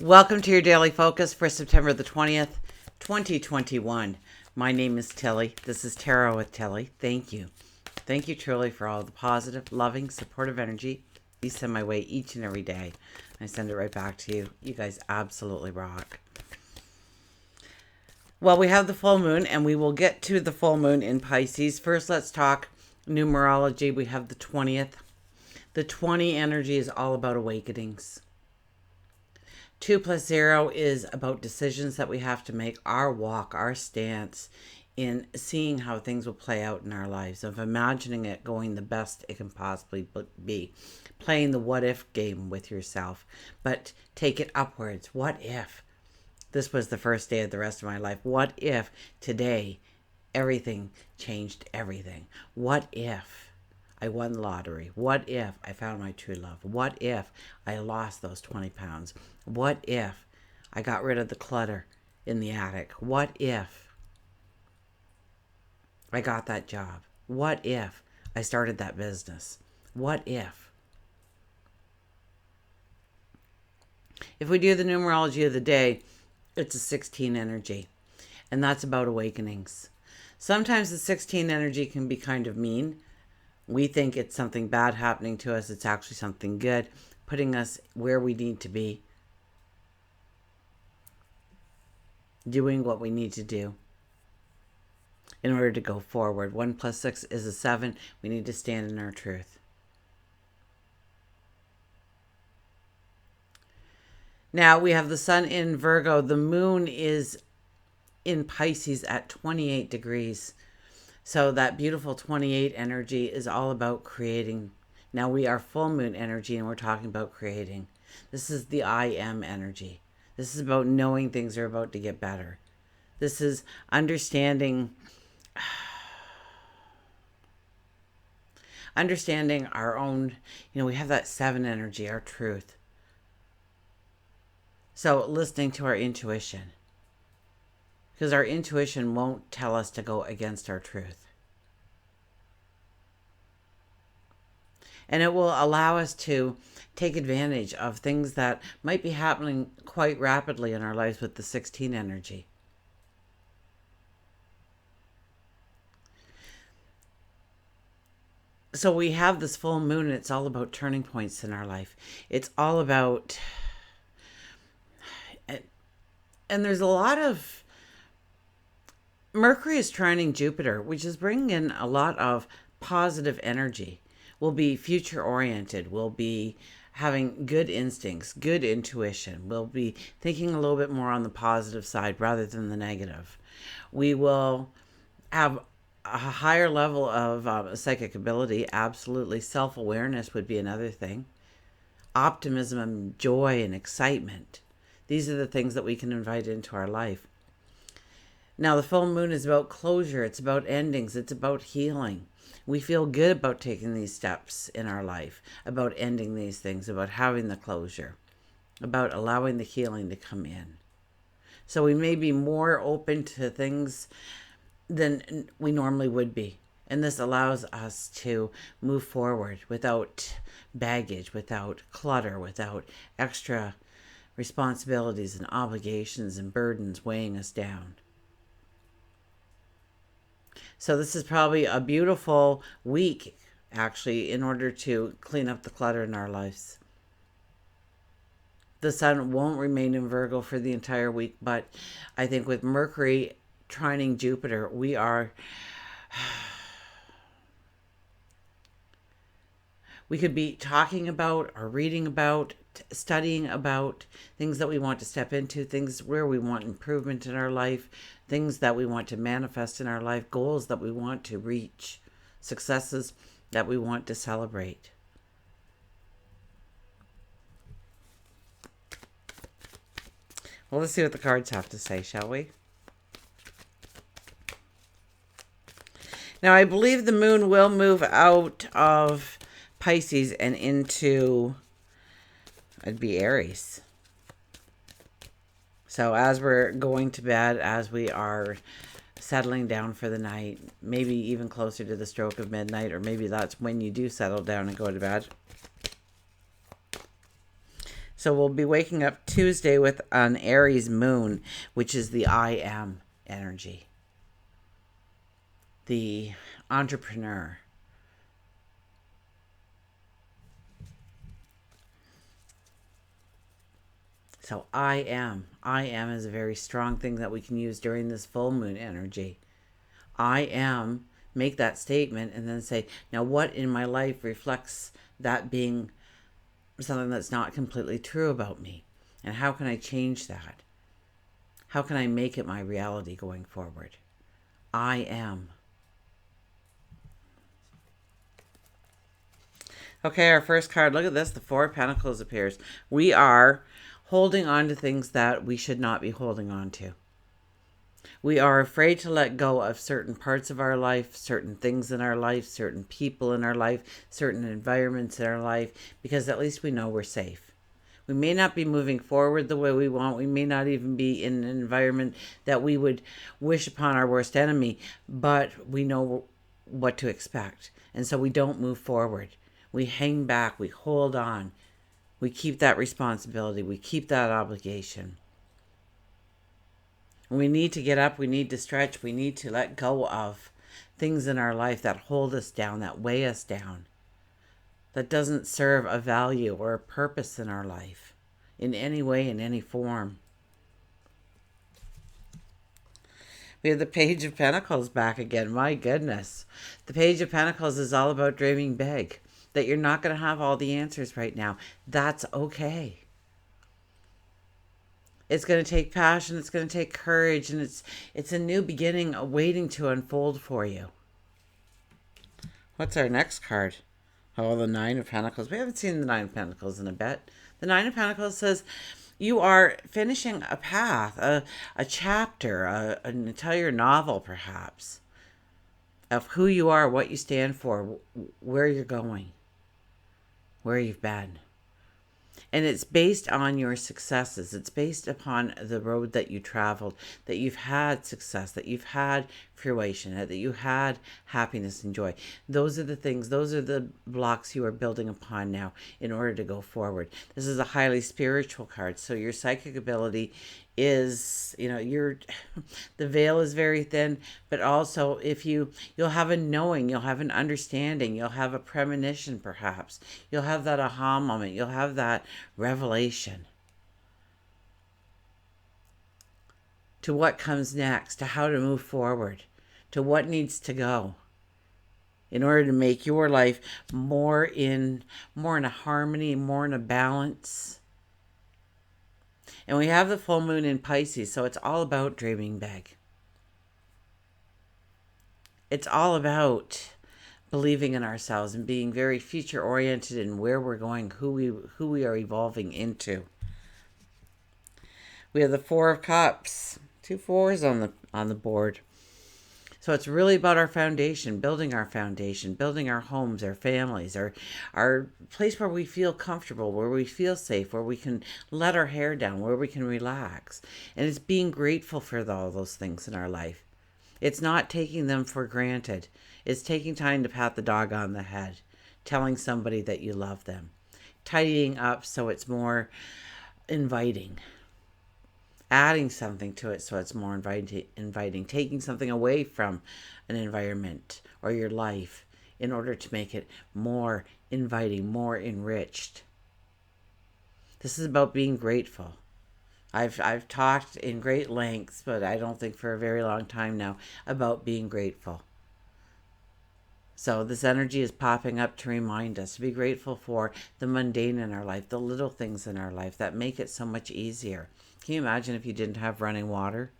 Welcome to your daily focus for September the 20th, 2021. My name is Tilly. This is Tarot with Tilly. Thank you. Thank you truly for all the positive, loving, supportive energy you send my way each and every day. I send it right back to you. You guys absolutely rock. Well, we have the full moon, and we will get to the full moon in Pisces. First, let's talk numerology. We have the 20th. The 20 energy is all about awakenings. 2 plus 0 is about decisions that we have to make, our walk, our stance in seeing how things will play out in our lives, of imagining it going the best it can possibly be, playing the what if game with yourself, but take it upwards. What if this was the first day of the rest of my life? What if today everything changed everything? What if I won the lottery? What if I found my true love? What if I lost those 20 pounds? What if I got rid of the clutter in the attic? What if I got that job? What if I started that business? What if? If we do the numerology of the day, it's a 16 energy, and that's about awakenings. Sometimes the 16 energy can be kind of mean. We think it's something bad happening to us. It's actually something good, putting us where we need to be, doing what we need to do in order to go forward. 1 plus 6 is a 7. We need to stand in our truth. Now we have the sun in Virgo. The moon is in Pisces at 28 degrees. So that beautiful 28 energy is all about creating. Now we are full moon energy, and we're talking about creating. This is the I am energy. This is about knowing things are about to get better. This is understanding our own, we have that 7 energy, our truth. So listening to our intuition, because our intuition won't tell us to go against our truth. And it will allow us to take advantage of things that might be happening quite rapidly in our lives with the 16 energy. So we have this full moon, and it's all about turning points in our life. It's all about, and there's a lot of, Mercury is trining Jupiter, which is bringing in a lot of positive energy. We'll be future oriented. We'll be having good instincts, good intuition. We'll be thinking a little bit more on the positive side rather than the negative. We will have a higher level of psychic ability. Absolutely. Self-awareness would be another thing. Optimism and joy and excitement. These are the things that we can invite into our life. Now, the full moon is about closure. It's about endings. It's about healing. We feel good about taking these steps in our life, about ending these things, about having the closure, about allowing the healing to come in. So we may be more open to things than we normally would be. And this allows us to move forward without baggage, without clutter, without extra responsibilities and obligations and burdens weighing us down. So this is probably a beautiful week, actually, in order to clean up the clutter in our lives. The sun won't remain in Virgo for the entire week, but I think with Mercury trining Jupiter, we could be talking about or reading about, studying about things that we want to step into, things where we want improvement in our life, things that we want to manifest in our life, goals that we want to reach, successes that we want to celebrate. Well, let's see what the cards have to say, shall we? Now, I believe the moon will move out of Pisces and into, it'd be Aries. So as we're going to bed, as we are settling down for the night, maybe even closer to the stroke of midnight, or maybe that's when you do settle down and go to bed. So we'll be waking up Tuesday with an Aries Moon, which is the I am energy, the entrepreneur. So I am is a very strong thing that we can use during this full moon energy. I am, make that statement and then say, now what in my life reflects that being something that's not completely true about me? And how can I change that? How can I make it my reality going forward? I am. Okay, our first card. Look at this. The Four of Pentacles appears. We are holding on to things that we should not be holding on to. We are afraid to let go of certain parts of our life, certain things in our life, certain people in our life, certain environments in our life, because at least we know we're safe. We may not be moving forward the way we want. We may not even be in an environment that we would wish upon our worst enemy, but we know what to expect. And so we don't move forward. We hang back. We hold on. We keep that responsibility. We keep that obligation. We need to get up. We need to stretch. We need to let go of things in our life that hold us down, that weigh us down, that doesn't serve a value or a purpose in our life in any way, in any form. We have the Page of Pentacles back again. My goodness. The Page of Pentacles is all about dreaming big, that you're not going to have all the answers right now. That's okay. It's going to take passion, it's going to take courage, and it's a new beginning waiting to unfold for you. What's our next card? Oh, the Nine of Pentacles. We haven't seen the Nine of Pentacles in a bit. The Nine of Pentacles says you are finishing a path, a chapter, an entire novel perhaps, of who you are, what you stand for, where you're going, where you've been. And it's based on your successes. It's based upon the road that you traveled, that you've had success, that you've had fruition, that you had happiness and joy. Those are the things, those are the blocks you are building upon now in order to go forward. This is a highly spiritual card. So your psychic ability is, the veil is very thin, but also if you'll have a knowing, you'll have an understanding, you'll have a premonition perhaps, you'll have that aha moment, you'll have that revelation to what comes next, to how to move forward, to what needs to go in order to make your life more in a harmony, more in a balance. And we have the full moon in Pisces, so it's all about dreaming big. It's all about believing in ourselves and being very future oriented in where we're going, who we are evolving into. We have the Four of Cups, 2 fours on the board. So it's really about our foundation, building our homes, our families, our place where we feel comfortable, where we feel safe, where we can let our hair down, where we can relax. And it's being grateful for all those things in our life. It's not taking them for granted. It's taking time to pat the dog on the head, telling somebody that you love them, tidying up so it's more inviting, adding something to it so it's more inviting, taking something away from an environment or your life in order to make it more inviting, more enriched. This is about being grateful. I've talked in great lengths, but I don't think for a very long time now, about being grateful. So this energy is popping up to remind us to be grateful for the mundane in our life, the little things in our life that make it so much easier. Can you imagine if you didn't have running water?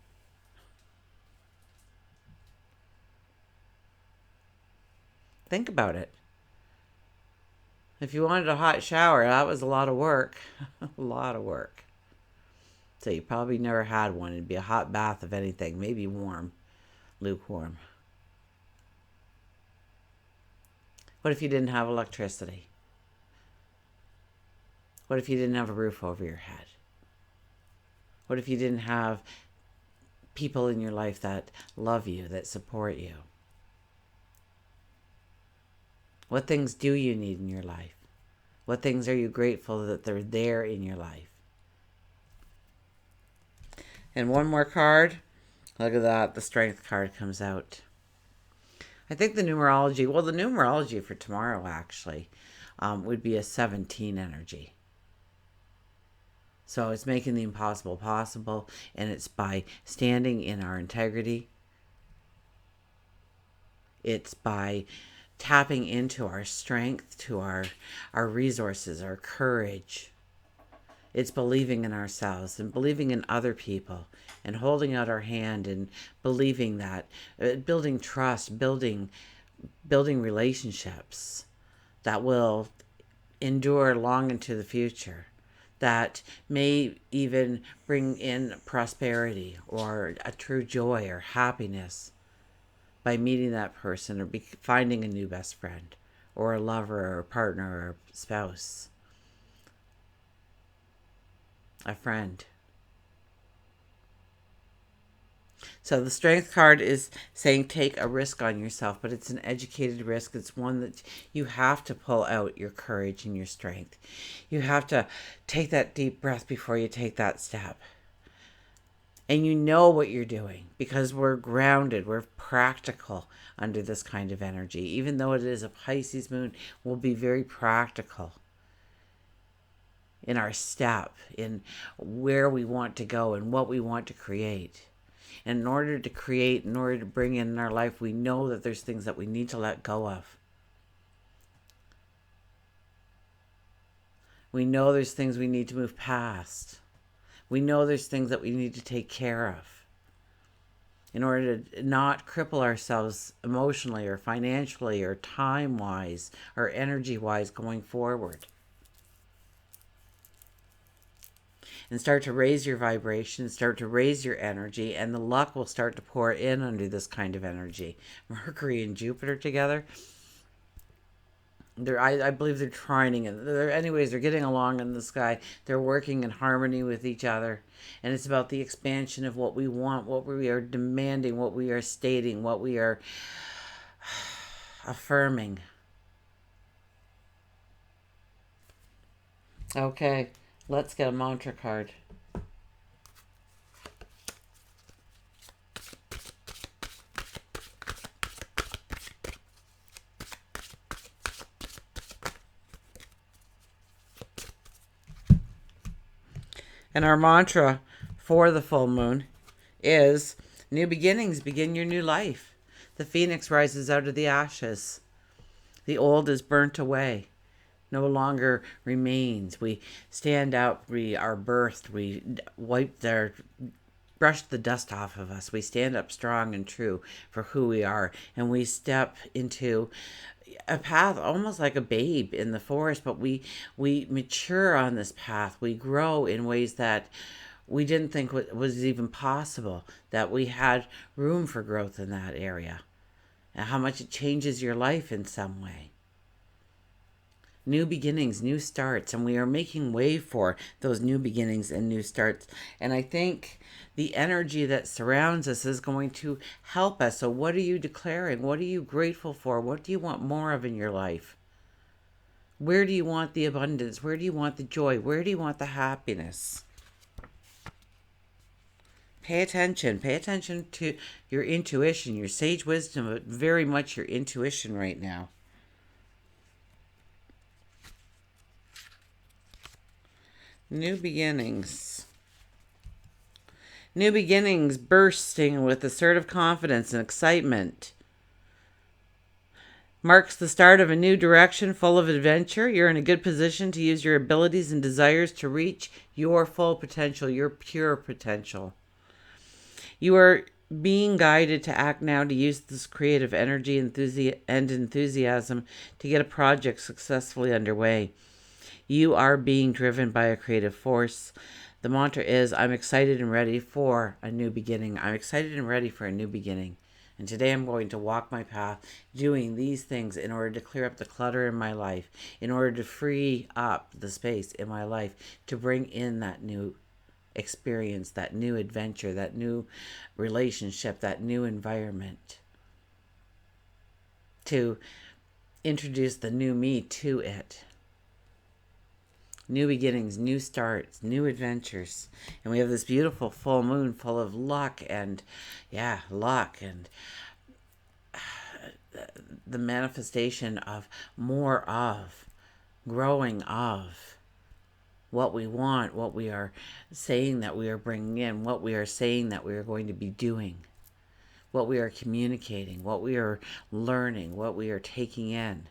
Think about it. If you wanted a hot shower, that was a lot of work. A lot of work. So you probably never had one. It'd be a hot bath of anything, maybe warm, lukewarm. What if you didn't have electricity? What if you didn't have a roof over your head? What if you didn't have people in your life that love you, that support you? What things do you need in your life? What things are you grateful that they're there in your life? And one more card. Look at that. The Strength card comes out. I think the numerology for tomorrow actually would be a 17 energy. So it's making the impossible possible, and it's by standing in our integrity. It's by tapping into our strength, to our resources, our courage. It's believing in ourselves and believing in other people and holding out our hand and believing that, building trust, building relationships that will endure long into the future, that may even bring in prosperity or a true joy or happiness by meeting that person or finding a new best friend or a lover or a partner or a spouse, a friend. So the Strength card is saying take a risk on yourself, but it's an educated risk. It's one that you have to pull out your courage and your strength. You have to take that deep breath before you take that step. And you know what you're doing because we're grounded, we're practical under this kind of energy. Even though it is a Pisces moon, we'll be very practical in our step, in where we want to go and what we want to create. And in order to create, in order to bring in our life, we know that there's things that we need to let go of. We know there's things we need to move past. We know there's things that we need to take care of in order to not cripple ourselves emotionally or financially or time-wise or energy-wise going forward. And start to raise your vibration, start to raise your energy, and the luck will start to pour in under this kind of energy. Mercury and Jupiter together, I believe they're trining it. They're getting along in the sky. They're working in harmony with each other. And it's about the expansion of what we want, what we are demanding, what we are stating, what we are affirming. Okay, let's get a mantra card. And our mantra for the full moon is new beginnings, begin your new life. The phoenix rises out of the ashes. The old is burnt away, no longer remains. We stand up, we are birthed, we brush the dust off of us. We stand up strong and true for who we are, and we step into a path almost like a babe in the forest, but we mature on this path. We grow in ways that we didn't think was even possible, that we had room for growth in that area, and how much it changes your life in some way. New beginnings, new starts, and we are making way for those new beginnings and new starts. And I think the energy that surrounds us is going to help us. So what are you declaring? What are you grateful for? What do you want more of in your life? Where do you want the abundance? Where do you want the joy? Where do you want the happiness? Pay attention. Pay attention to your intuition, your sage wisdom, but very much your intuition right now. New beginnings. New beginnings bursting with assertive confidence and excitement. Marks the start of a new direction full of adventure. You're in a good position to use your abilities and desires to reach your full potential, your pure potential. You are being guided to act now, to use this creative energy and enthusiasm to get a project successfully underway. You are being driven by a creative force. The mantra is, I'm excited and ready for a new beginning. I'm excited and ready for a new beginning. And today I'm going to walk my path doing these things in order to clear up the clutter in my life, in order to free up the space in my life, to bring in that new experience, that new adventure, that new relationship, that new environment, to introduce the new me to it. New beginnings, new starts, new adventures. And we have this beautiful full moon full of luck and, luck and the manifestation of more of, growing of what we want, what we are saying that we are bringing in, what we are saying that we are going to be doing, what we are communicating, what we are learning, what we are taking in.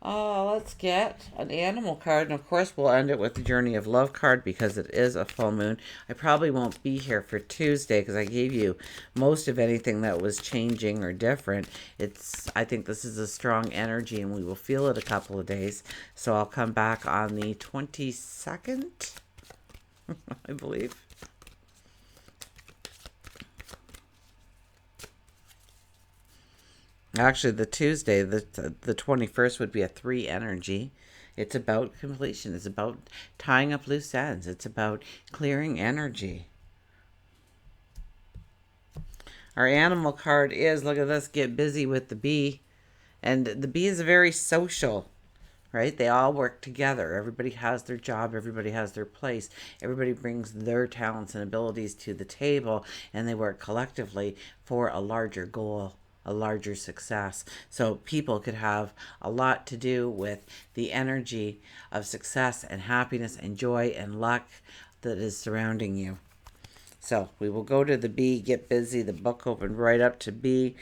Let's get an animal card. And of course, we'll end it with the Journey of Love card because it is a full moon. I probably won't be here for Tuesday because I gave you most of anything that was changing or different. I think this is a strong energy and we will feel it a couple of days. So I'll come back on the 22nd, I believe. Actually, the Tuesday, the 21st would be a 3 energy. It's about completion. It's about tying up loose ends. It's about clearing energy. Our animal card is, look at this, get busy with the bee. And the bee is very social, right? They all work together. Everybody has their job. Everybody has their place. Everybody brings their talents and abilities to the table, and they work collectively for a larger goal, a larger success. So people could have a lot to do with the energy of success and happiness and joy and luck that is surrounding you. So we will go to the bee, get busy. The book opened right up to bee.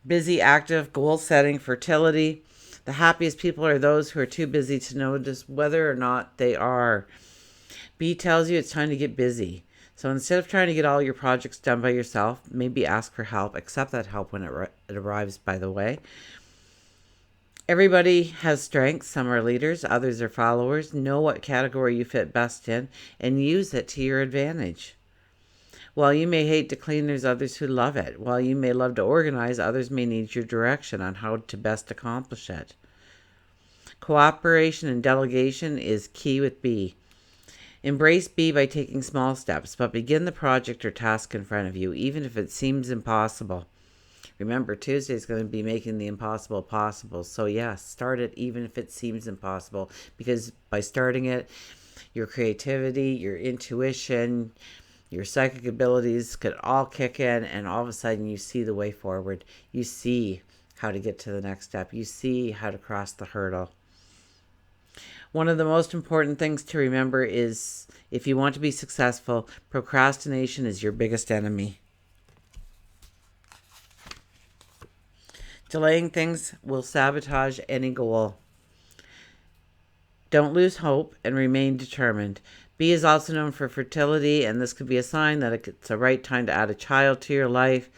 Busy, active, goal setting, fertility. The happiest people are those who are too busy to notice whether or not they are. Bee tells you it's time to get busy. So instead of trying to get all your projects done by yourself, maybe ask for help. Accept that help when it arrives, by the way. Everybody has strengths. Some are leaders, others are followers. Know what category you fit best in and use it to your advantage. While you may hate to clean, there's others who love it. While you may love to organize, others may need your direction on how to best accomplish it. Cooperation and delegation is key with bee. Embrace bee by taking small steps, but begin the project or task in front of you, even if it seems impossible. Remember, Tuesday is going to be making the impossible possible. So yes, start it even if it seems impossible, because by starting it, your creativity, your intuition, your psychic abilities could all kick in, and all of a sudden you see the way forward. You see how to get to the next step. You see how to cross the hurdle. One of the most important things to remember is if you want to be successful, procrastination is your biggest enemy. Delaying things will sabotage any goal. Don't lose hope and remain determined. Bee is also known for fertility, and this could be a sign that it's the right time to add a child to your life,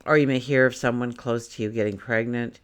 or you may hear of someone close to you getting pregnant.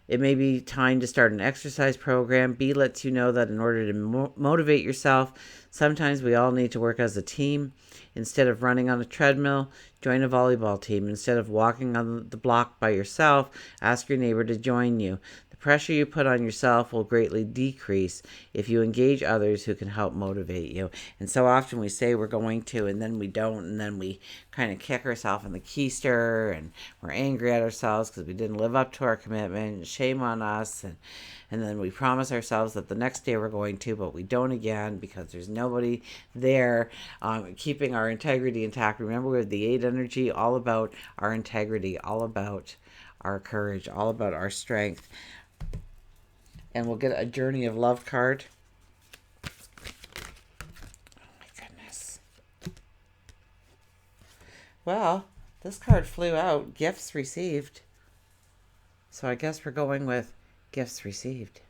It may be time to start an exercise program. Bee lets you know that in order to motivate yourself, sometimes we all need to work as a team. Instead of running on a treadmill, join a volleyball team. Instead of walking on the block by yourself, ask your neighbor to join you. The pressure you put on yourself will greatly decrease if you engage others who can help motivate you. And so often we say we're going to, and then we don't, and then we kind of kick ourselves in the keister, and we're angry at ourselves because we didn't live up to our commitment. Shame on us. And then we promise ourselves that the next day we're going to, but we don't again because there's nobody there keeping our integrity intact. Remember, we have the 8 energy, all about our integrity, all about our courage, all about our strength. And we'll get a Journey of Love card. Oh my goodness. Well, this card flew out. Gifts received. So I guess we're going with gifts received.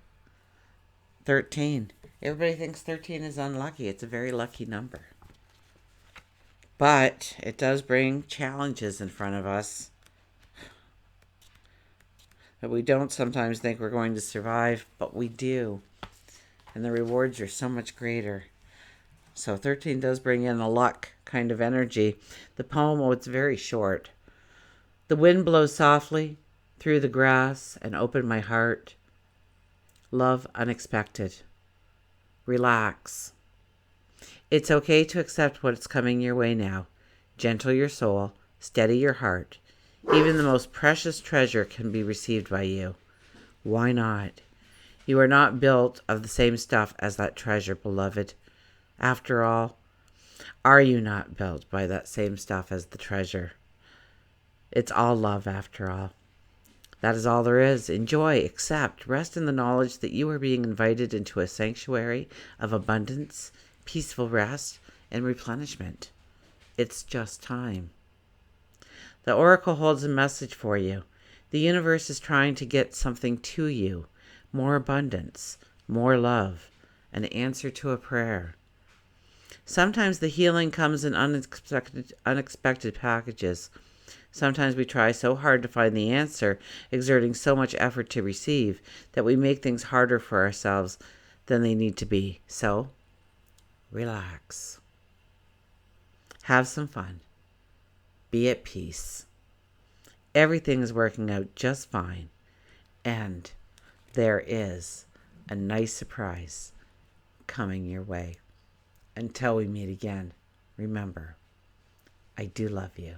13. Everybody thinks 13 is unlucky. It's a very lucky number. But it does bring challenges in front of us that we don't sometimes think we're going to survive, but we do. And the rewards are so much greater. So 13 does bring in a luck kind of energy. The poem, it's very short. The wind blows softly through the grass and open my heart. Love unexpected. Relax. It's okay to accept what's coming your way now. Gentle your soul. Steady your heart. Even the most precious treasure can be received by you. Why not? You are not built of the same stuff as that treasure, beloved. After all, are you not built by that same stuff as the treasure? It's all love, after all. That is all there is. Enjoy, accept, rest in the knowledge that you are being invited into a sanctuary of abundance, peaceful rest, and replenishment. It's just time. The oracle holds a message for you. The universe is trying to get something to you. More abundance, more love, an answer to a prayer. Sometimes the healing comes in unexpected packages. Sometimes we try so hard to find the answer, exerting so much effort to receive, that we make things harder for ourselves than they need to be. So, relax. Have some fun. Be at peace. Everything is working out just fine. And there is a nice surprise coming your way. Until we meet again, remember, I do love you.